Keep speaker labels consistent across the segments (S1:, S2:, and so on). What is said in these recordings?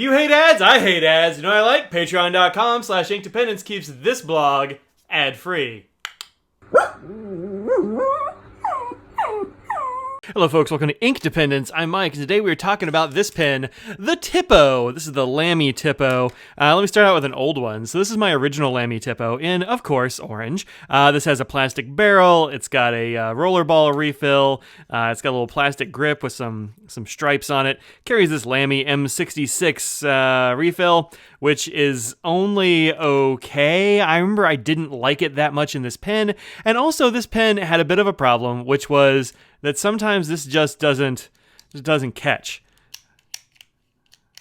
S1: You hate ads? I hate ads. You know what I like? Patreon.com/inkdependence keeps this blog ad-free. Hello folks, welcome to Ink Dependence. I'm Mike, and today we are talking about this pen, the Tipo. This is the Lamy Tipo. Let me start out with an old one. So this is my original Lamy Tipo in, of course, orange. This has a plastic barrel, it's got a Rollerball refill, it's got a little plastic grip with some stripes on it. Carries this Lamy M66 refill, which is only okay. I remember I didn't like it that much in this pen, and also this pen had a bit of a problem, which was that sometimes this just doesn't catch.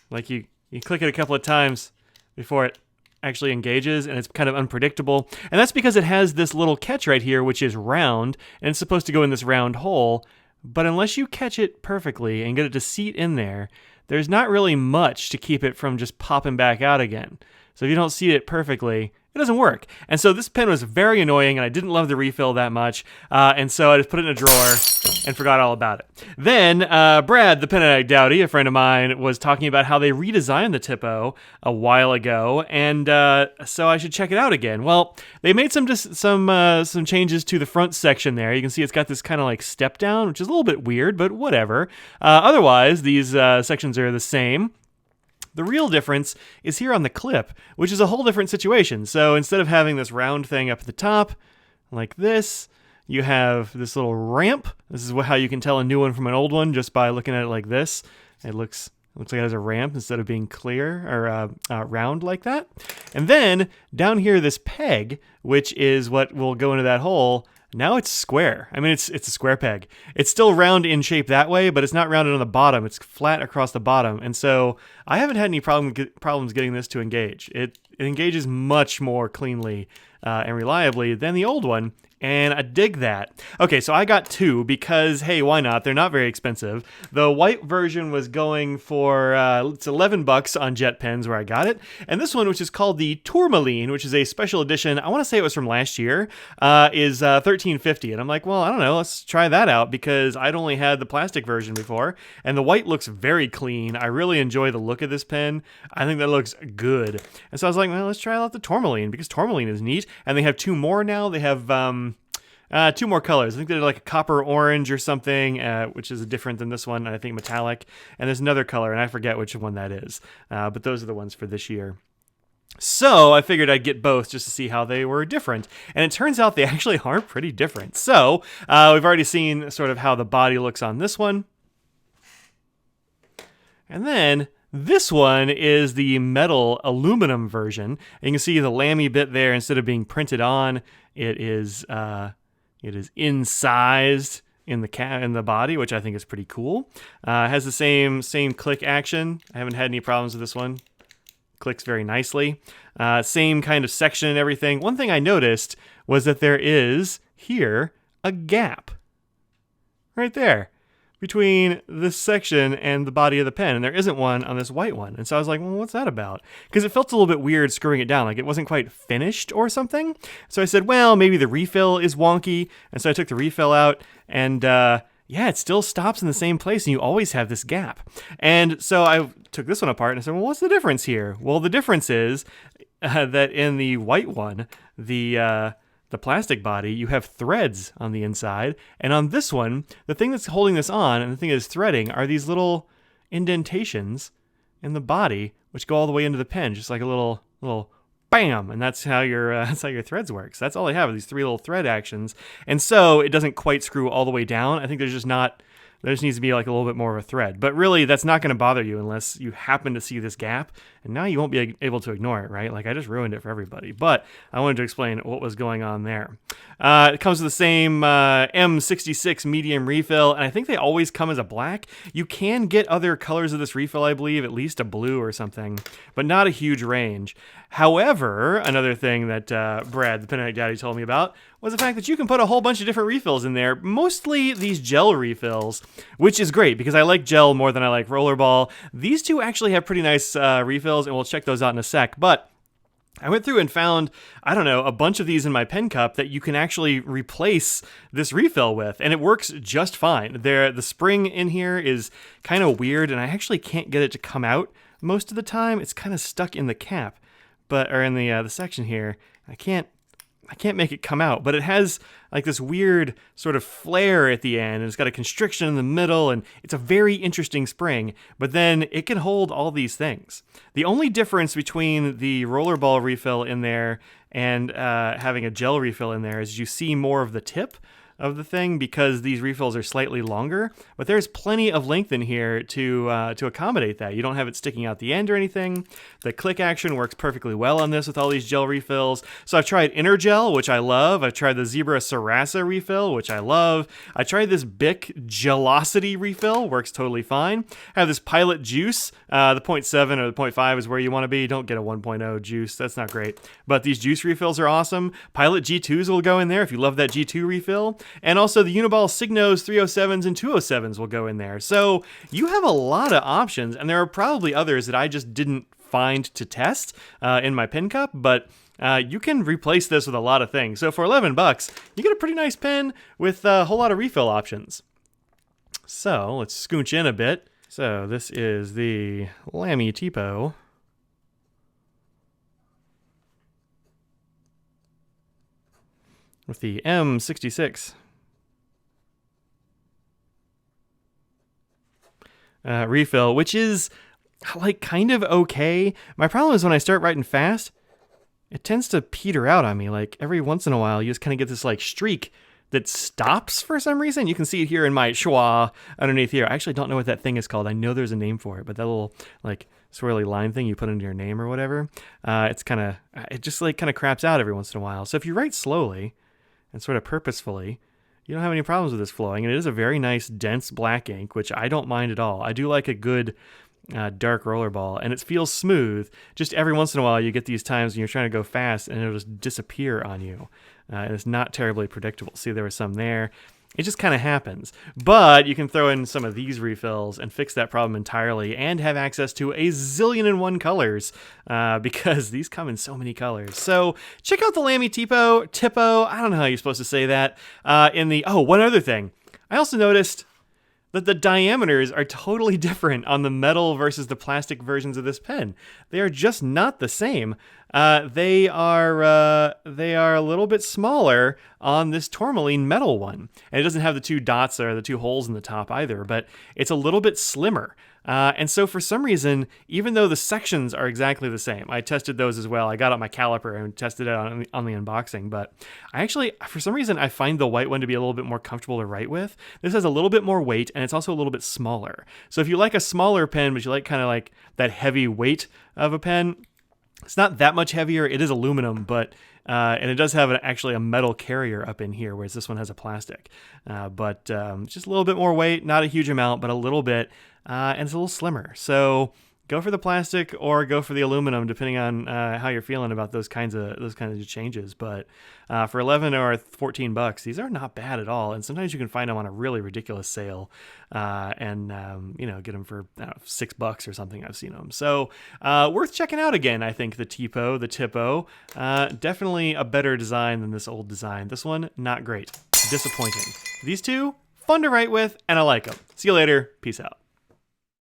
S1: Like you click it a couple of times before it actually engages, and it's kind of unpredictable. And that's because it has this little catch right here, which is round, and it's supposed to go in this round hole. But unless you catch it perfectly and get it to seat in there, there's not really much to keep it from just popping back out again. So if you don't seat it perfectly, it doesn't work. And so this pen was very annoying, and I didn't love the refill that much. And so I just put it in a drawer and forgot all about it. Then Brad, the Pen Addict Tipo'd, a friend of mine, was talking about how they redesigned the Tipo a while ago, and so I should check it out again. Well, they made some changes to the front section there. You can see it's got this kind of like step down, which is a little bit weird, but whatever. Otherwise, these sections are the same. The real difference is here on the clip, which is a whole different situation. So instead of having this round thing up at the top, like this, you have this little ramp. This is how you can tell a new one from an old one, just by looking at it like this. It looks like it has a ramp instead of being clear or round like that. And then down here, this peg, which is what will go into that hole, now it's square. I mean, it's a square peg. It's still round in shape that way, but it's not rounded on the bottom. It's flat across the bottom. And so I haven't had any problems getting this to engage. It engages much more cleanly and reliably than the old one, and I dig that. Okay, so I got two because, hey, why not? They're not very expensive. The white version was going for, it's $11 on Jet Pens where I got it. And this one, which is called the Tourmaline, which is a special edition, I want to say it was from last year, is $13.50. And I'm like, well, I don't know, let's try that out because I'd only had the plastic version before. And the white looks very clean. I really enjoy the look of this pen. I think that looks good. And so I was like, well, let's try out the Tourmaline because Tourmaline is neat. And they have two more now. They have two more colors. I think they're like a copper orange or something, which is different than this one, and I think metallic. And there's another color, and I forget which one that is. But those are the ones for this year. So I figured I'd get both just to see how they were different. And it turns out they actually are pretty different. So we've already seen sort of how the body looks on this one. And then this one is the metal aluminum version. And you can see the Lamy bit there, instead of being printed on, it is incised in the body, which I think is pretty cool. It has the same click action. I haven't had any problems with this one. Clicks very nicely. Same kind of section and everything. One thing I noticed was that there is here a gap right there between this section and the body of the pen, and there isn't one on this white one. And so I was like, well, what's that about? Because it felt a little bit weird screwing it down, like it wasn't quite finished or something. So I said, well, maybe the refill is wonky. And so I took the refill out, and yeah, it still stops in the same place, and you always have this gap. And so I took this one apart and I said, well, what's the difference here? Well, the difference is that in the white one, the plastic body, you have threads on the inside, and on this one, the thing that's holding this on and the thing that's threading are these little indentations in the body, which go all the way into the pen, just like a little bam, and that's how your threads work. So that's all they have, are these three little thread actions, and so it doesn't quite screw all the way down. I think there just needs to be like a little bit more of a thread. But really, that's not going to bother you unless you happen to see this gap. And now you won't be able to ignore it, right? Like, I just ruined it for everybody. But I wanted to explain what was going on there. It comes with the same M66 medium refill, and I think they always come as a black. You can get other colors of this refill, I believe, at least a blue or something, but not a huge range. However, another thing that Brad, the Pen Addict Tipo'd, told me about was the fact that you can put a whole bunch of different refills in there, mostly these gel refills, which is great because I like gel more than I like Rollerball. These two actually have pretty nice refills, and we'll check those out in a sec, but I went through and found, I don't know, a bunch of these in my pen cup that you can actually replace this refill with, and it works just fine. The spring in here is kind of weird, and I actually can't get it to come out most of the time. It's kind of stuck in the cap, or in the section here. I can't make it come out, but it has like this weird sort of flare at the end, and it's got a constriction in the middle, and it's a very interesting spring, but then it can hold all these things. The only difference between the Rollerball refill in there and having a gel refill in there is you see more of the tip of the thing because these refills are slightly longer, but there's plenty of length in here to accommodate that. You don't have it sticking out the end or anything. The click action works perfectly well on this with all these gel refills. So I've tried Inner Gel, which I love. I've tried the Zebra Sarasa refill, which I love. I tried this Bic Gelosity refill, works totally fine. I have this Pilot Juice. The 0.7 or the 0.5 is where you want to be. Don't get a 1.0 juice. That's not great. But these juice refills are awesome. Pilot G2s will go in there if you love that G2 refill. And also the Uniball Signos 307s and 207s will go in there. So you have a lot of options, and there are probably others that I just didn't find to test in my pen cup, but you can replace this with a lot of things. So for $11, you get a pretty nice pen with a whole lot of refill options. So let's scooch in a bit. So this is the Lamy Tipo. With the M66 refill, which is like kind of okay. My problem is when I start writing fast, it tends to peter out on me. Like every once in a while, you just kind of get this like streak that stops for some reason. You can see it here in my schwa underneath here. I actually don't know what that thing is called. I know there's a name for it, but that little like swirly line thing you put into your name or whatever, it just like kind of craps out every once in a while. So if you write slowly and sort of purposefully, you don't have any problems with this flowing. And it is a very nice, dense black ink, which I don't mind at all. I do like a good dark Rollerball, and it feels smooth. Just every once in a while, you get these times when you're trying to go fast, and it'll just disappear on you. And it's not terribly predictable. See, there was some there. It just kind of happens. But you can throw in some of these refills and fix that problem entirely and have access to a zillion and one colors because these come in so many colors. So check out the Lamy Tipo. I don't know how you're supposed to say that. One other thing. I also noticed that the diameters are totally different on the metal versus the plastic versions of this pen. They are just not the same. They are a little bit smaller on this tourmaline metal one. And it doesn't have the two dots or the two holes in the top either, but it's a little bit slimmer. And so for some reason, even though the sections are exactly the same, I tested those as well. I got out my caliper and tested it on the unboxing, but I actually, for some reason, I find the white one to be a little bit more comfortable to write with. This has a little bit more weight, and it's also a little bit smaller. So if you like a smaller pen, but you like kind of like that heavy weight of a pen, it's not that much heavier. It is aluminum, but and it does have actually a metal carrier up in here, whereas this one has a plastic. But just a little bit more weight, not a huge amount, but a little bit, and it's a little slimmer. So go for the plastic or go for the aluminum, depending on how you're feeling about those kinds of changes. But for $11 or $14, these are not bad at all. And sometimes you can find them on a really ridiculous sale, and get them for $6 or something. I've seen them, so worth checking out again. I think the Tipo, definitely a better design than this old design. This one, not great, disappointing. These two, fun to write with, and I like them. See you later. Peace out.